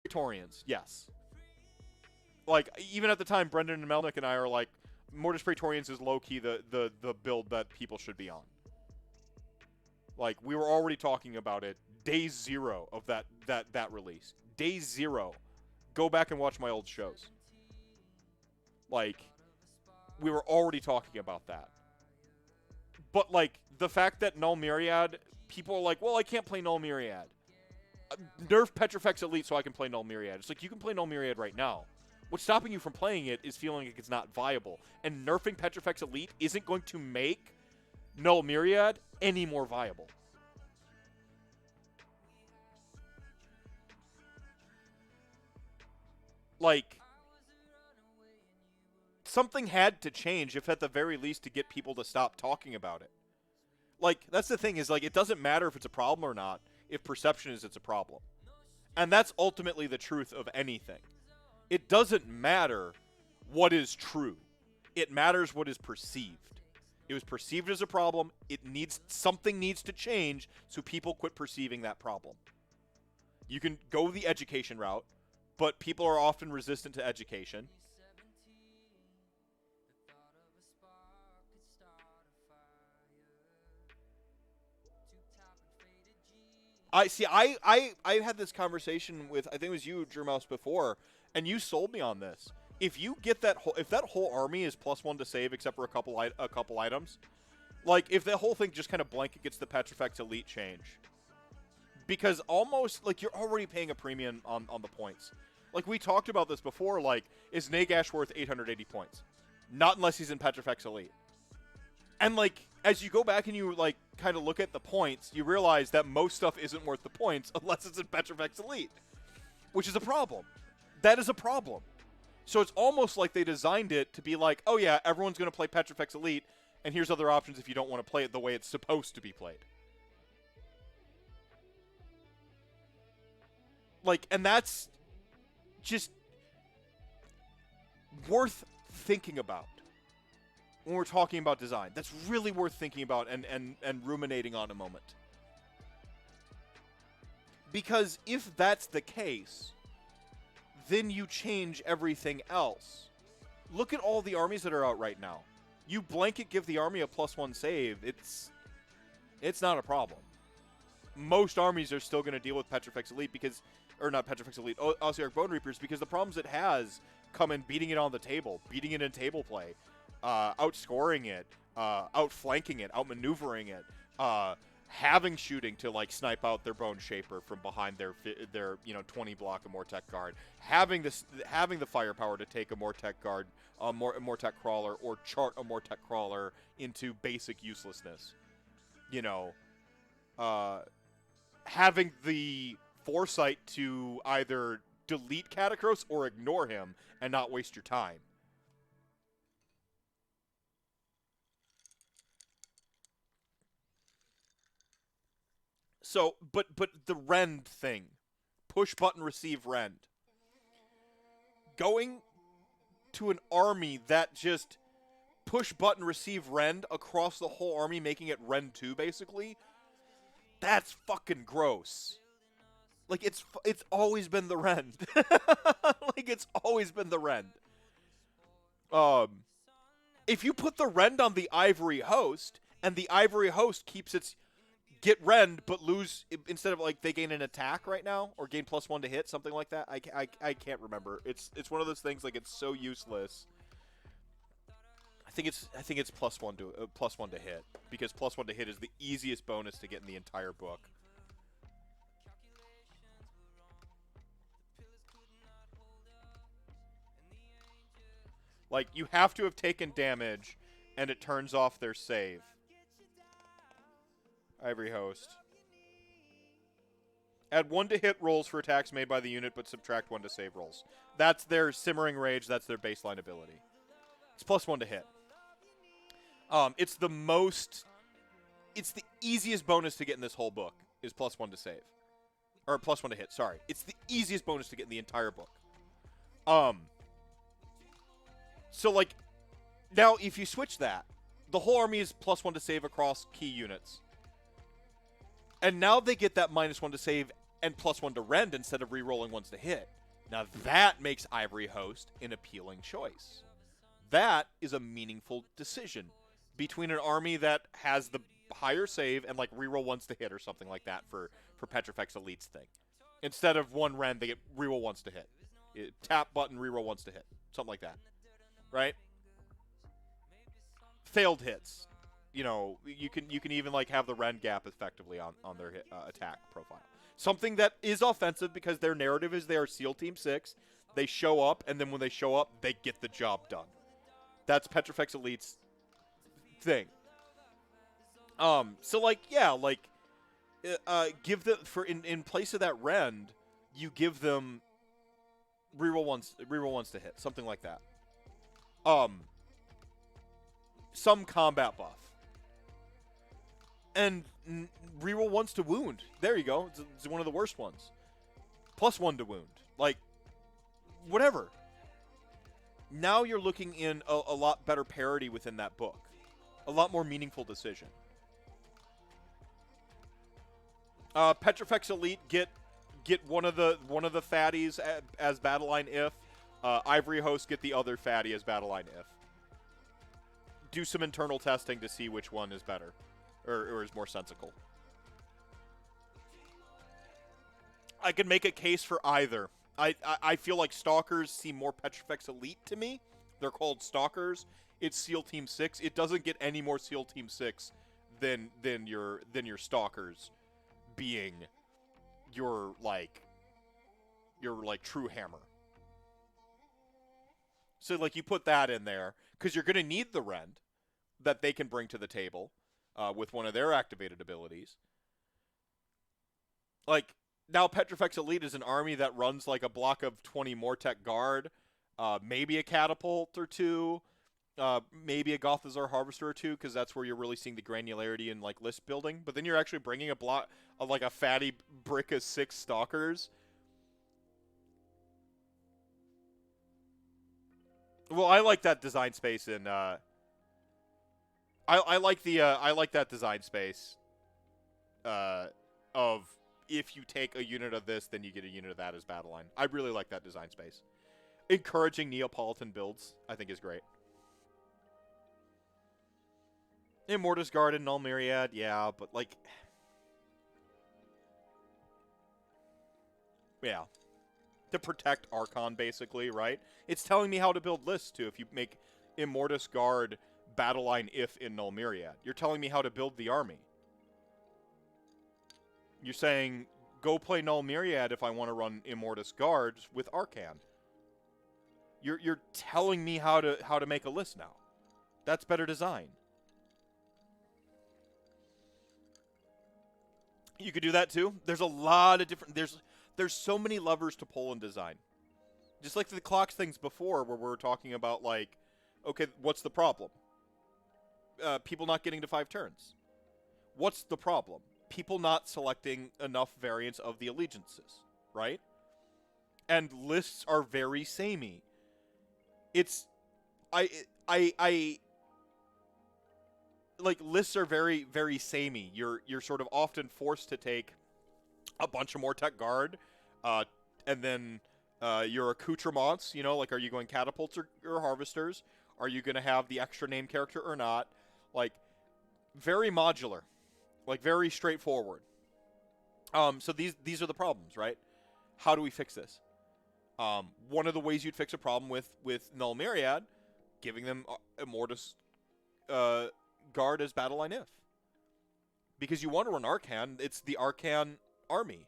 Praetorians, yes. Like, even at the time, Brendan and Melnick and I are like, Mortis Praetorians is low-key the build that people should be on. Like, we were already talking about it day 0 of that release. Day 0. Go back and watch my old shows. Like, we were already talking about that. But, like, the fact that Null Myriad, people are like, well, I can't play Null Myriad. Nerf Petrifex Elite so I can play Null Myriad. It's like, you can play Null Myriad right now. What's stopping you from playing it is feeling like it's not viable. And nerfing Petrifex Elite isn't going to make Null Myriad any more viable. Like, something had to change, if at the very least to get people to stop talking about it. Like, that's the thing, is like, it doesn't matter if it's a problem or not, if perception is it's a problem. And that's ultimately the truth of anything. It doesn't matter what is true. It matters what is perceived. It was perceived as a problem. Something needs to change so people quit perceiving that problem. You can go the education route, but people are often resistant to education. I had this conversation with, I think it was you, Drew Mouse, before, and you sold me on this. If you get if that whole army is +1 to save except for a couple items, like, if the whole thing just kind of blanket gets the Petrifex Elite change, because almost, like, you're already paying a premium on the points. Like, we talked about this before, like, is Nagash worth 880 points? Not unless he's in Petrifex Elite. And, like, as you go back and you, like, kind of look at the points, you realize that most stuff isn't worth the points unless it's in Petrifex Elite, which is a problem. That is a problem. So it's almost like they designed it to be like, oh yeah, everyone's going to play Petrifex Elite, and here's other options if you don't want to play it the way it's supposed to be played. Like, and that's just worth thinking about when we're talking about design. That's really worth thinking about and ruminating on a moment. Because if that's the case, then you change everything else. Look at all the armies that are out right now. You blanket give the army a +1 save, it's not a problem. Most armies are still going to deal with Petrifex Elite because, or not Petrifex Elite, Ossiarch Bonereapers, because the problems it has come in beating it on the table, beating it in table play, outscoring it, outflanking it, outmaneuvering it, having shooting to, like, snipe out their Bone Shaper from behind their 20 block a Mortec guard, having the firepower to take a Mortec guard, Mortec crawler, or chart a Mortec crawler into basic uselessness. Having the foresight to either delete Catacross or ignore him and not waste your time. So, but the rend thing. Push button receive rend. Going to an army that just push button receive rend across the whole army, making it rend 2 basically, that's fucking gross. Like, it's always been the rend. Like, it's always been the rend. If you put the rend on the Ivory Host, and the Ivory Host keeps its get rend, but lose, instead of, like, they gain an attack right now, or gain +1 to hit, something like that. I can't remember. It's one of those things, like, it's so useless. I think it's +1 to hit, because +1 to hit is the easiest bonus to get in the entire book. Like, you have to have taken damage, and it turns off their save. Ivory Host. Add 1 to hit rolls for attacks made by the unit, but subtract 1 to save rolls. That's their Simmering Rage. That's their baseline ability. It's +1 to hit. It's the easiest bonus to get in this whole book is +1 to save. Or +1 to hit, sorry. It's the easiest bonus to get in the entire book. So, like, now if you switch that, the whole army is +1 to save across key units. And now they get that -1 to save and +1 to rend instead of re-rolling ones to hit. Now that makes Ivory Host an appealing choice. That is a meaningful decision between an army that has the higher save and like re-roll ones to hit or something like that for Petrifex Elite's thing. Instead of 1 rend, they get re-roll ones to hit. Tap button, re-roll ones to hit. Something like that. Right? Failed hits. You know, you can even like have the rend gap effectively on their attack profile. Something that is offensive because their narrative is they are SEAL Team 6. They show up, and then when they show up, they get the job done. That's Petrifex Elite's thing. So like, yeah, like, give them in place of that rend, you give them reroll ones to hit, something like that. Some combat buff, and reroll ones to wound. There you go. It's one of the worst ones. +1 to wound, like, whatever. Now you're looking in a lot better parity within that book. A lot more meaningful decision. Petrifex Elite get one of the fatties as battle line if. Ivory Host get the other fatty as battle line if. Do some internal testing to see which one is better or is more sensical. I can make a case for either. I feel like Stalkers seem more Petrifex Elite to me. They're called Stalkers. It's SEAL Team 6. It doesn't get any more SEAL Team 6 than your Stalkers being your true hammer. So like you put that in there because you're going to need the rend that they can bring to the table with one of their activated abilities. Like, now Petrifex Elite is an army that runs like a block of 20 Mortek Guard, maybe a Catapult or 2, maybe a Gothazar Harvester or 2, because that's where you're really seeing the granularity in like list building. But then you're actually bringing a block of like a fatty brick of 6 Stalkers. Well, I like that design space in. I like that design space. Of if you take a unit of this, then you get a unit of that as battle line. I really like that design space. Encouraging Neapolitan builds, I think, is great. Immortus Guard and Null Myriad, yeah, but like, yeah, to protect Archon, basically, right? It's telling me how to build lists too. If you make Immortus Guard battle line if in Null Myriad, you're telling me how to build the army. You're saying, go play Null Myriad if I want to run Immortus Guards with Arcan. You're telling me how to make a list now. That's better design. You could do that too. There's a lot of different. There's so many levers to pull in design. Just like the clocks things before, where we're talking about like, okay, what's the problem? People not getting to 5 turns. What's the problem? People not selecting enough variants of the allegiances, right? And lists are very samey. It's, like, lists are very, very samey. You're sort of often forced to take a bunch of Mortek Guard, and then your accoutrements, you know, like, are you going catapults or harvesters? Are you going to have the extra name character or not? Like, very modular. Like, very straightforward. So these are the problems, right? How do we fix this? One of the ways you'd fix a problem with Null Myriad, giving them Immortus Guard as battle line if. Because you want to run Arcan, it's the Arcan army.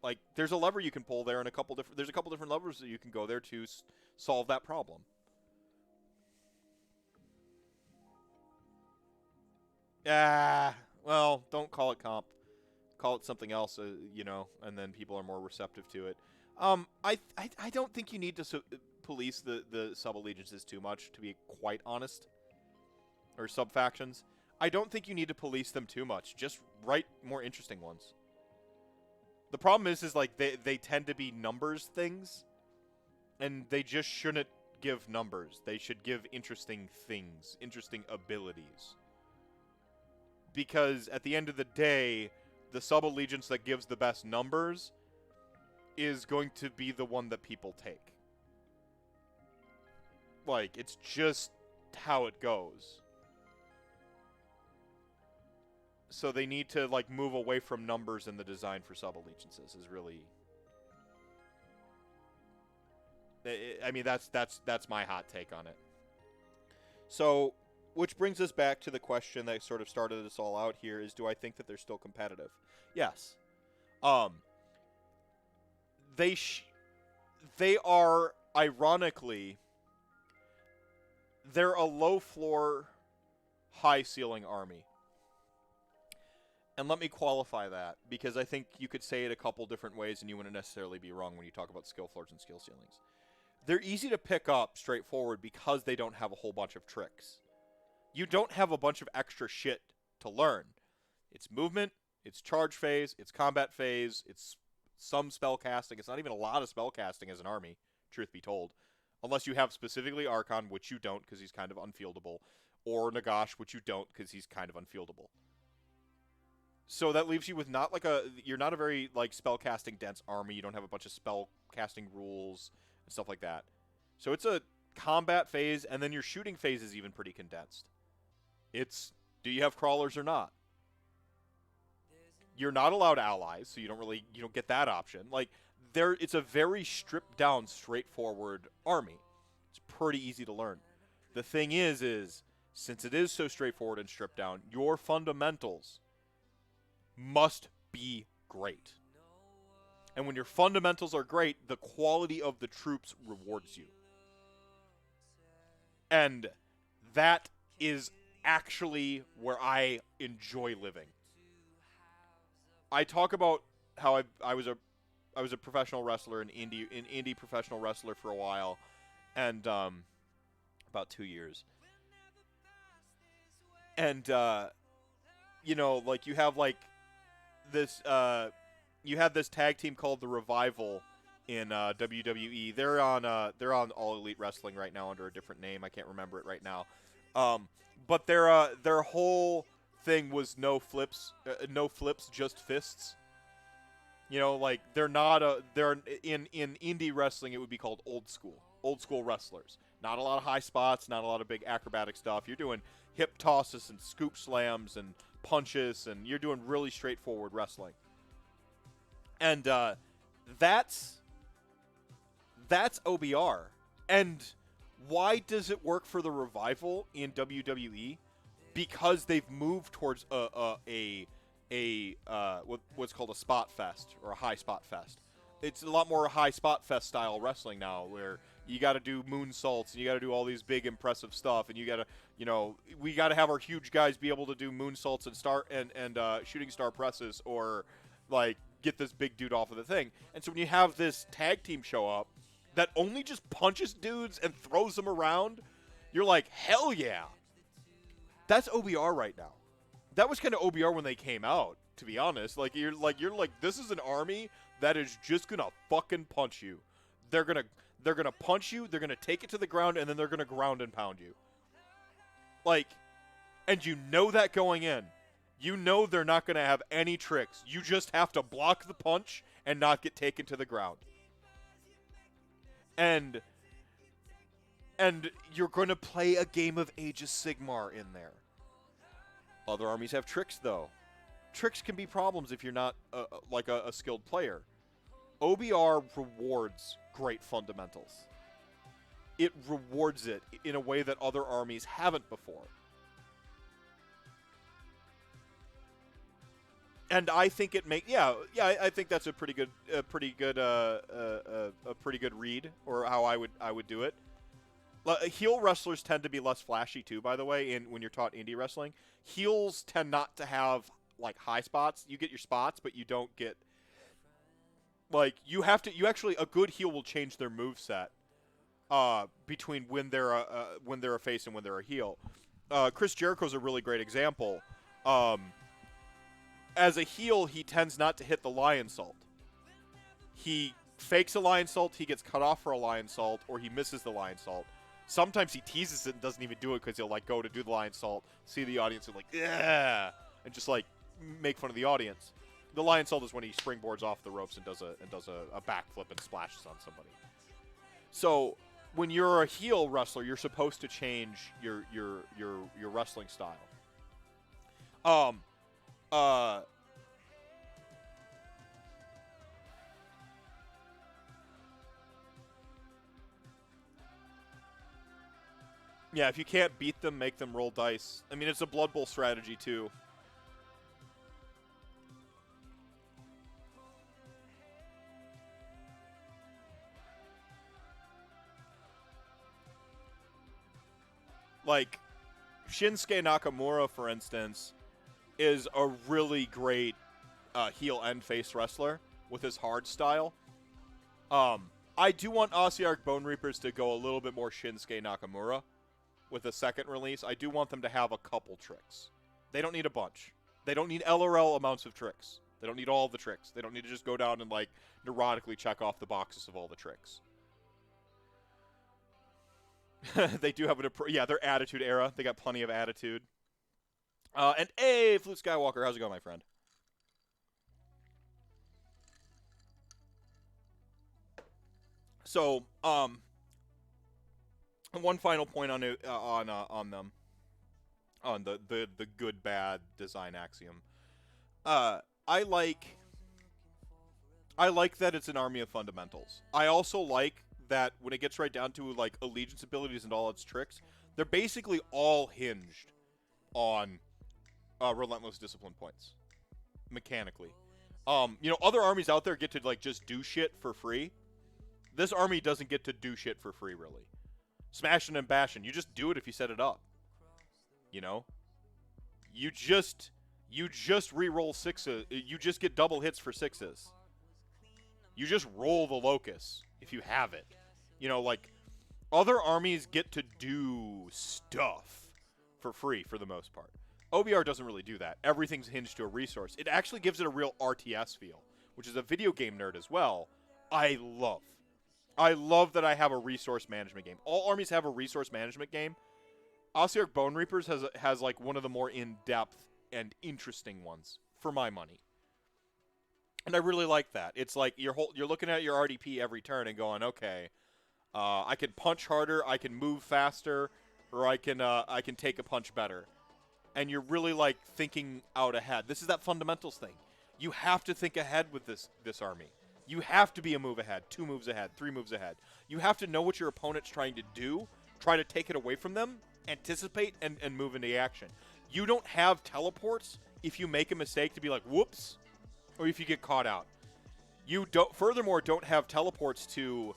Like, there's a lever you can pull there, and there's a couple different levers that you can go there to solve that problem. Well, don't call it comp. Call it something else, you know, and then people are more receptive to it. I don't think you need to police the sub-allegiances too much, to be quite honest. Or sub-factions. I don't think you need to police them too much. Just write more interesting ones. The problem is like, they tend to be numbers things, and they just shouldn't give numbers. They should give interesting things, interesting abilities. Because at the end of the day, the sub-allegiance that gives the best numbers is going to be the one that people take. Like, it's just how it goes. So they need to, like, move away from numbers in the design for sub-allegiances is really... I mean, that's my hot take on it. So, which brings us back to the question that sort of started us all out here is, do I think that they're still competitive? Yes. They are, ironically, they're a low-floor, high-ceiling army. And let me qualify that, because I think you could say it a couple different ways and you wouldn't necessarily be wrong when you talk about skill floors and skill ceilings. They're easy to pick up straightforward because they don't have a whole bunch of tricks. You don't have a bunch of extra shit to learn. It's movement, it's charge phase, it's combat phase, it's some spell casting. It's not even a lot of spell casting as an army, truth be told. Unless you have specifically Archon, which you don't because he's kind of unfieldable, or Nagash, which you don't because he's kind of unfieldable. So that leaves you with not like you're not a very like spell casting dense army. You don't have a bunch of spell casting rules and stuff like that. So it's a combat phase, and then your shooting phase is even pretty condensed. It's, do you have crawlers or not? You're not allowed allies, so you don't get that option. Like, it's a very stripped down, straightforward army. It's pretty easy to learn. The thing is since it is so straightforward and stripped down, your fundamentals must be great. And when your fundamentals are great, the quality of the troops rewards you. And that is actually where I enjoy living. I talk about how I was a professional wrestler, an indie professional wrestler for a while, and about 2 years. And you know, like you have like this you had this tag team called the Revival in WWE. They're on All Elite Wrestling right now under a different name. I can't remember it right now. But their whole thing was no flips, just fists. You know, like they're in indie wrestling it would be called old school wrestlers. Not a lot of high spots, not a lot of big acrobatic stuff. You're doing hip tosses and scoop slams and punches, and you're doing really straightforward wrestling. And that's OBR. And why does it work for the Revival in WWE? Because they've moved towards what's called a spot fest or a high spot fest. It's a lot more high spot fest style wrestling now, where you got to do moonsaults and you got to do all these big impressive stuff, and you got to, you know, we got to have our huge guys be able to do moonsaults and shooting star presses, or like get this big dude off of the thing. And so when you have this tag team show up that only just punches dudes and throws them around, you're like, hell yeah. That's OBR right now. That was kind of OBR when they came out, to be honest. You're like, this is an army that is just gonna fucking punch you. They're gonna punch you, they're gonna take it to the ground, and then they're gonna ground and pound you. Like, and you know that going in. You know they're not gonna have any tricks. You just have to block the punch and not get taken to the ground. And you're gonna play a game of Age of Sigmar in there. Other armies have tricks, though. Tricks can be problems if you're not a skilled player. OBR rewards great fundamentals. It rewards it in a way that other armies haven't before. And I think it I think that's a pretty good read, or how I would do it. Heel wrestlers tend to be less flashy too, by the way. When you're taught indie wrestling, heels tend not to have like high spots. You get your spots, but you don't get like you actually a good heel will change their moveset between when they're a face and when they're a heel. Chris Jericho's a really great example. As a heel, he tends not to hit the lion salt. He fakes a lion salt, he gets cut off for a lion salt, or he misses the lion salt. Sometimes he teases it and doesn't even do it because he'll like go to do the lion salt, see the audience and like, yeah, and just like make fun of the audience. The Lion Salt is when he springboards off the ropes and does a backflip and splashes on somebody. So when you're a heel wrestler, you're supposed to change your wrestling style. Yeah, if you can't beat them, make them roll dice. I mean, it's a Blood Bowl strategy, too. Like, Shinsuke Nakamura, for instance, is a really great heel and face wrestler with his hard style. I do want Ossiarch Bonereapers to go a little bit more Shinsuke Nakamura with a second release. I do want them to have a couple tricks. They don't need a bunch. They don't need LRL amounts of tricks. They don't need all the tricks. They don't need to just go down and, like, neurotically check off the boxes of all the tricks. They do have their Attitude Era. They got plenty of attitude. And hey, Flute Skywalker, how's it going, my friend? So, one final point on them, on the good bad design axiom. I like that it's an army of fundamentals. I also like that when it gets right down to, like, allegiance abilities and all its tricks, they're basically all hinged on relentless discipline points mechanically. Other armies out there get to, like, just do shit for free. This army doesn't get to do shit for free, really. Smashing and bashing, you just do it if you set it up. You just re-roll sixes. You just get double hits for sixes. You just roll the locus if you have it. Like, other armies get to do stuff for free for the most part. OBR doesn't really do that. Everything's hinged to a resource. It actually gives it a real RTS feel, which is a video game nerd as well. I love that I have a resource management game. All armies have a resource management game. Ossiarch Bonereapers has like one of the more in-depth and interesting ones, for my money. And I really like that. It's like you're looking at your RDP every turn and going, okay, I can punch harder, I can move faster, or I can take a punch better. And you're really, like, thinking out ahead. This is that fundamentals thing. You have to think ahead with this army. You have to be a move ahead, 2 moves ahead, 3 moves ahead. You have to know what your opponent's trying to do, try to take it away from them, anticipate, and move into action. You don't have teleports if you make a mistake to be like, whoops, or if you get caught out. You furthermore don't have teleports to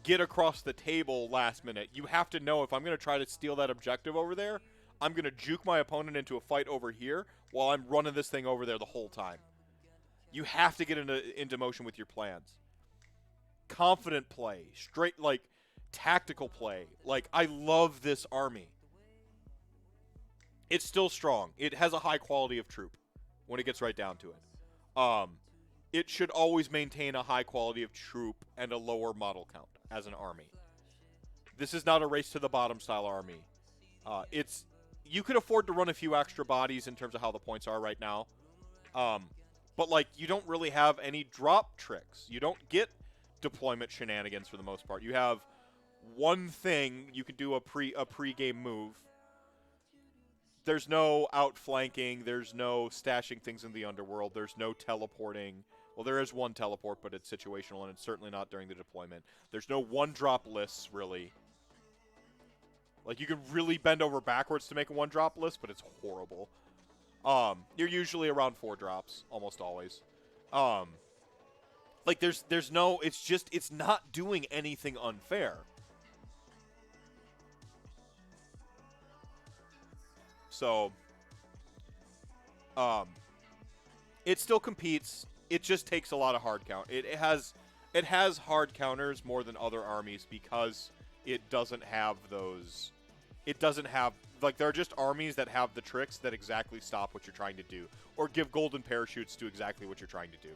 get across the table last minute. You have to know, if I'm going to try to steal that objective over there, I'm going to juke my opponent into a fight over here while I'm running this thing over there the whole time. You have to get into motion with your plans. Confident play, straight, like, tactical play. Like, I love this army. It's still strong. It has a high quality of troop when it gets right down to it. It should always maintain a high quality of troop and a lower model count as an army. This is not a race to the bottom style army. You could afford to run a few extra bodies in terms of how the points are right now. But, like, you don't really have any drop tricks. You don't get deployment shenanigans for the most part. You have one thing. You can do a pre-game move. There's no outflanking. There's no stashing things in the underworld. There's no teleporting. Well, there is one teleport, but it's situational, and it's certainly not during the deployment. There's no one-drop lists, really. Like, you can really bend over backwards to make a one-drop list, but it's horrible. You're usually around 4 drops, almost always. Like, there's no, it's not doing anything unfair. So, it still competes. It just takes a lot of hard count. It has hard counters more than other armies because it doesn't have those. It doesn't have, like, there are just armies that have the tricks that exactly stop what you're trying to do, or give golden parachutes to exactly what you're trying to do.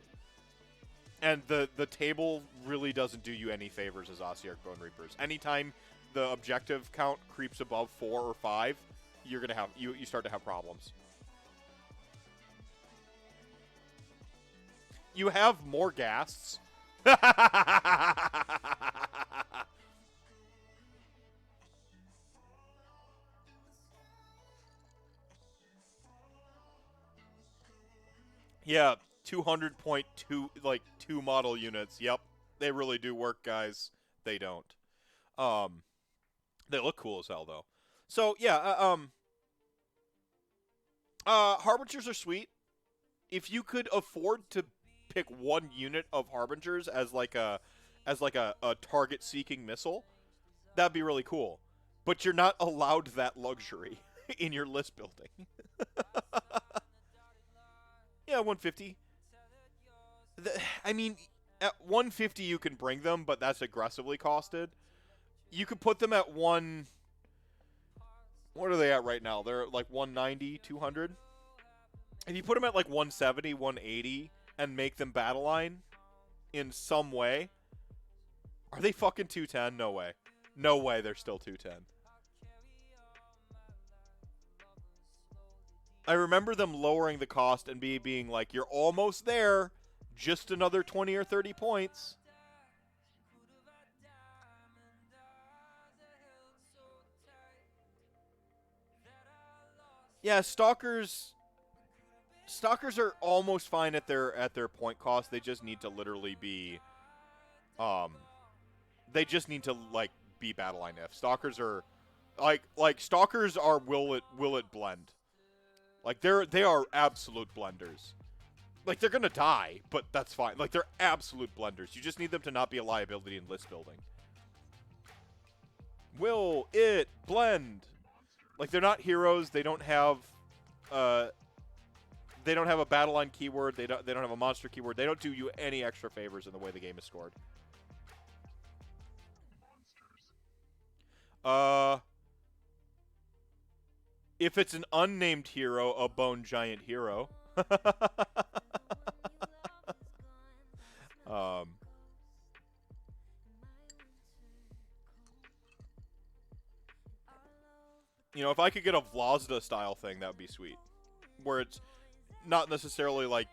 And the table really doesn't do you any favors as Ossiarch Bonereapers. Anytime the objective count creeps above 4 or 5, you're gonna have you start to have problems. You have more ghasts. Yeah, 200.2 like 2 model units. Yep. They really do work, guys. They don't. Um they look cool as hell though. So, yeah, Harbingers are sweet. If you could afford to pick one unit of Harbingers as like a target seeking missile, that'd be really cool. But you're not allowed that luxury in your list building. Yeah, 150. I mean, at 150 you can bring them, but that's aggressively costed. You could put them at one. What are they at right now? They're like 190, 200. If you put them at like 170, 180, and make them battle line in some way, are they fucking 210? No way. No way they're still 210. I remember them lowering the cost and being like, you're almost there. Just another 20 or 30 points. Yeah, Stalkers are almost fine at their point cost. They just need to literally be they just need to like be battle line if. Stalkers are like Stalkers are will it blend. Like they are absolute blenders. Like they're gonna die, but that's fine. Like they're absolute blenders. You just need them to not be a liability in list building. Will it blend? Like they're not heroes. They don't have a battle line keyword. They don't have a monster keyword. They don't do you any extra favors in the way the game is scored. If it's an unnamed hero, a bone giant hero. You know, if I could get a Vlasda style thing, that would be sweet. Where it's not necessarily like,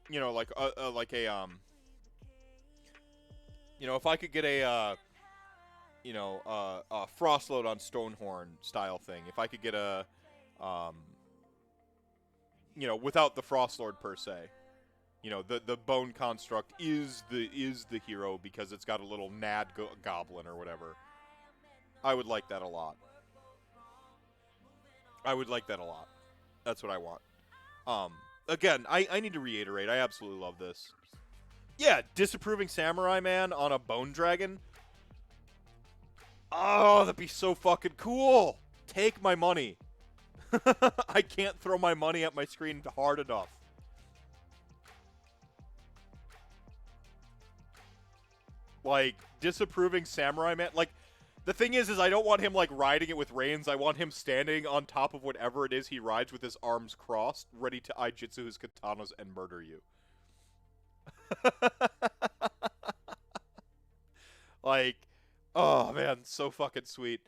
you know, like a you know, if I could get a Frostload on Stonehorn style thing. If I could get a you know, without the Frostlord per se. You know, the bone construct is the hero because it's got a little goblin or whatever. I would like that a lot. That's what I want. Again, I need to reiterate, I absolutely love this. Yeah, disapproving samurai man on a bone dragon. Oh, that'd be so fucking cool. Take my money. I can't throw my money at my screen hard enough. Like, disapproving samurai man. Like, the thing is I don't want him, like, riding it with reins. I want him standing on top of whatever it is he rides with his arms crossed, ready to Aijitsu his katanas and murder you. Like, oh, man, so fucking sweet.